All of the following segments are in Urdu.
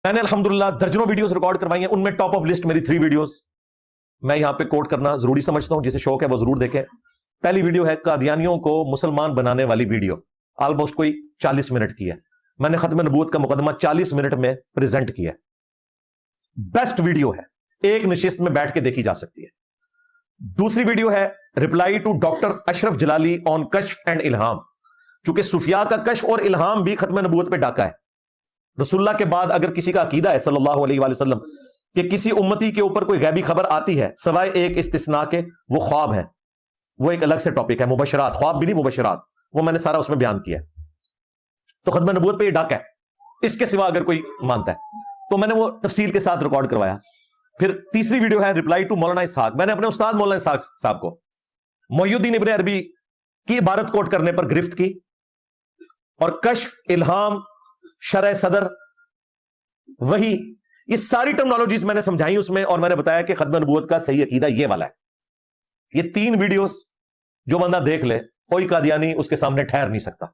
میں نے الحمدللہ درجنوں ویڈیوز ریکارڈ کروائی ہیں، ان میں ٹاپ آف لسٹ میری 3 ویڈیوز میں یہاں پہ کوٹ کرنا ضروری سمجھتا ہوں، جسے شوق ہے وہ ضرور دیکھیں۔ پہلی ویڈیو ہے قادیانیوں کو مسلمان بنانے والی ویڈیو، آلموسٹ کوئی 40 منٹ کی ہے، میں نے ختم نبوت کا مقدمہ 40 منٹ میں پریزنٹ کیا ہے، بیسٹ ویڈیو ہے، ایک نشست میں بیٹھ کے دیکھی جا سکتی ہے۔ دوسری ویڈیو ہے ریپلائی ٹو ڈاکٹر اشرف جلالی آن کشف اینڈ الہام، چونکہ صوفیاء کا کشف اور الہام بھی ختم نبوت پہ ڈاکہ ہے۔ رسول اللہ کے بعد اگر کسی کا عقیدہ ہے صلی اللہ علیہ وآلہ وسلم کہ کسی امتی کے اوپر کوئی غیبی خبر آتی ہے سوائے ایک استثناء کے، وہ خواب ہے، وہ ایک الگ سے ٹاپک ہے، مبشرات، خواب بھی نہیں مبشرات، وہ میں نے سارا اس میں بیان کیا ہے۔ تو ختم نبوت پہ یہ ڈاکہ ہے، اس کے سوا اگر کوئی مانتا ہے تو میں نے وہ تفصیل کے ساتھ ریکارڈ کروایا۔ پھر تیسری ویڈیو ہے ریپلائی ٹو مولانا اسحاق، میں نے اپنے استاد مولانا اسحاق صاحب کو محی الدین ابن عربی کی عبارت کوٹ کرنے پر گرفت کی، اور کشف، الہام، شرح صدر، وہی، یہ ساری ٹرمنالوجیز میں نے سمجھائی اس میں، اور میں نے بتایا کہ ختم نبوت کا صحیح عقیدہ یہ والا ہے۔ یہ 3 ویڈیوز جو بندہ دیکھ لے، کوئی قادیانی اس کے سامنے ٹھہر نہیں سکتا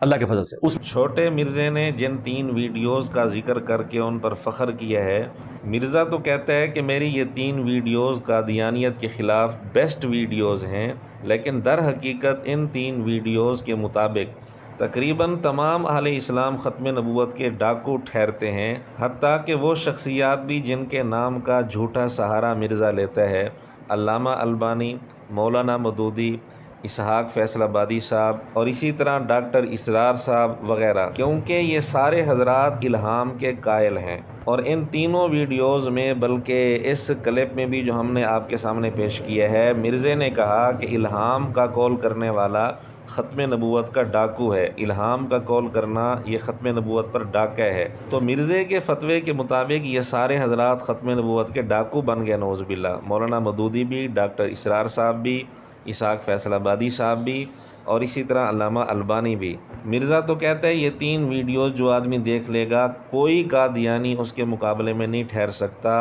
اللہ کے فضل سے۔ اس چھوٹے مرزے نے جن 3 ویڈیوز کا ذکر کر کے ان پر فخر کیا ہے، مرزا تو کہتا ہے کہ میری یہ 3 ویڈیوز قادیانیت کے خلاف بیسٹ ویڈیوز ہیں، لیکن در حقیقت ان 3 ویڈیوز کے مطابق تقریباً تمام اہل اسلام ختم نبوت کے ڈاکو ٹھہرتے ہیں، حتیٰ کہ وہ شخصیات بھی جن کے نام کا جھوٹا سہارا مرزا لیتا ہے، علامہ البانی، مولانا مودودی، اسحاق فیصل آبادی صاحب، اور اسی طرح ڈاکٹر اسرار صاحب وغیرہ، کیونکہ یہ سارے حضرات الہام کے قائل ہیں۔ اور ان تینوں ویڈیوز میں، بلکہ اس کلپ میں بھی جو ہم نے آپ کے سامنے پیش کیا ہے، مرزے نے کہا کہ الہام کا قول کرنے والا ختم نبوت کا ڈاکو ہے، الہام کا قول کرنا یہ ختم نبوت پر ڈاکہ ہے۔ تو مرزے کے فتوے کے مطابق یہ سارے حضرات ختم نبوت کے ڈاکو بن گئے، نعوذ باللہ، مولانا مودودی بھی، ڈاکٹر اسرار صاحب بھی، اسحاق فیصل آبادی صاحب بھی، اور اسی طرح علامہ البانی بھی۔ مرزا تو کہتا ہے یہ 3 ویڈیوز جو آدمی دیکھ لے گا، کوئی قادیانی اس کے مقابلے میں نہیں ٹھہر سکتا،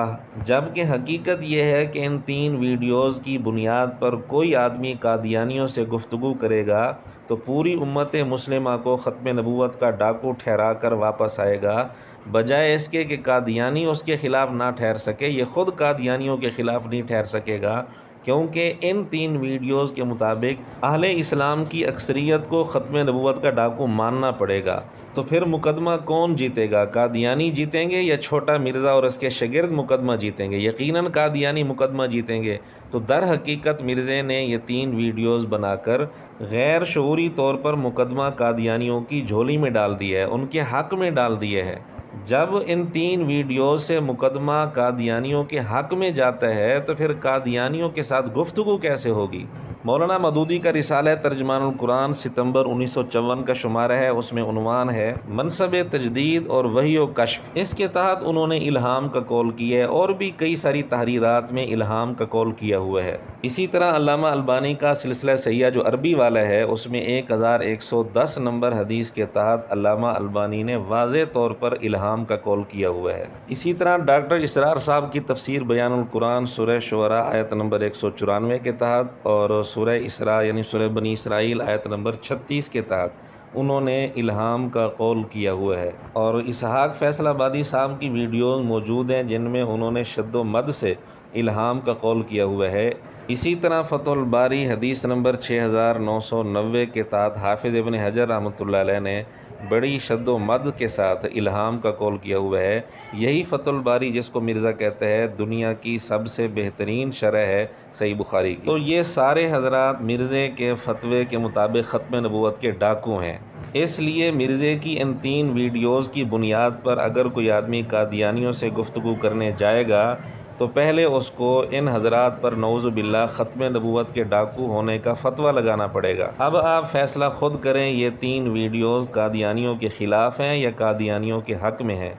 جبکہ حقیقت یہ ہے کہ ان 3 ویڈیوز کی بنیاد پر کوئی آدمی قادیانیوں سے گفتگو کرے گا تو پوری امت مسلمہ کو ختم نبوت کا ڈاکو ٹھہرا کر واپس آئے گا، بجائے اس کے کہ قادیانی اس کے خلاف نہ ٹھہر سکے، یہ خود قادیانیوں کے خلاف نہیں ٹھہر سکے گا، کیونکہ ان 3 ویڈیوز کے مطابق اہل اسلام کی اکثریت کو ختم نبوت کا ڈاکو ماننا پڑے گا۔ تو پھر مقدمہ کون جیتے گا؟ قادیانی جیتیں گے یا چھوٹا مرزا اور اس کے شاگرد مقدمہ جیتیں گے؟ یقیناً قادیانی مقدمہ جیتیں گے۔ تو در حقیقت مرزے نے یہ 3 ویڈیوز بنا کر غیر شعوری طور پر مقدمہ قادیانیوں کی جھولی میں ڈال دیا ہے، ان کے حق میں ڈال دیا ہے۔ جب ان 3 ویڈیوز سے مقدمہ قادیانیوں کے حق میں جاتا ہے تو پھر قادیانیوں کے ساتھ گفتگو کیسے ہوگی؟ مولانا مودودی کا رسالہ ترجمان القرآن ستمبر 1954 کا شمارہ ہے، اس میں عنوان ہے منصب تجدید اور وحی و کشف۔ اس کے تحت انہوں نے الہام کا قول کیا ہے، اور بھی کئی ساری تحریرات میں الہام کا قول کیا ہوا ہے۔ اسی طرح علامہ البانی کا سلسلہ صحیحہ جو عربی والا ہے، اس میں 1110 نمبر حدیث کے تحت علامہ البانی نے واضح طور پر الہام کا قول کیا ہوا ہے۔ اسی طرح ڈاکٹر اسرار صاحب کی تفسیر بیان القرآن سورہ شعراء آیت نمبر 194 کے تحت، اور سورہ اسراء یعنی سورہ بنی اسرائیل آیت نمبر 36 کے تحت انہوں نے الہام کا قول کیا ہوا ہے۔ اور اسحاق فیصل آبادی صاحب کی ویڈیوز موجود ہیں جن میں انہوں نے شد و مد سے الہام کا قول کیا ہوا ہے۔ اسی طرح فتح الباری حدیث نمبر 6990 کے تحت حافظ ابن حجر رحمۃ اللہ علیہ نے بڑی شد و مد کے ساتھ الہام کا قول کیا ہوا ہے۔ یہی فتح الباری جس کو مرزا کہتے ہیں دنیا کی سب سے بہترین شرح ہے صحیح بخاری کی۔ تو یہ سارے حضرات مرزے کے فتوے کے مطابق ختم نبوت کے ڈاکو ہیں، اس لیے مرزے کی ان 3 ویڈیوز کی بنیاد پر اگر کوئی آدمی قادیانیوں سے گفتگو کرنے جائے گا تو پہلے اس کو ان حضرات پر نعوذ باللہ ختم نبوت کے ڈاکو ہونے کا فتویٰ لگانا پڑے گا۔ اب آپ فیصلہ خود کریں، یہ 3 ویڈیوز قادیانیوں کے خلاف ہیں یا قادیانیوں کے حق میں ہیں۔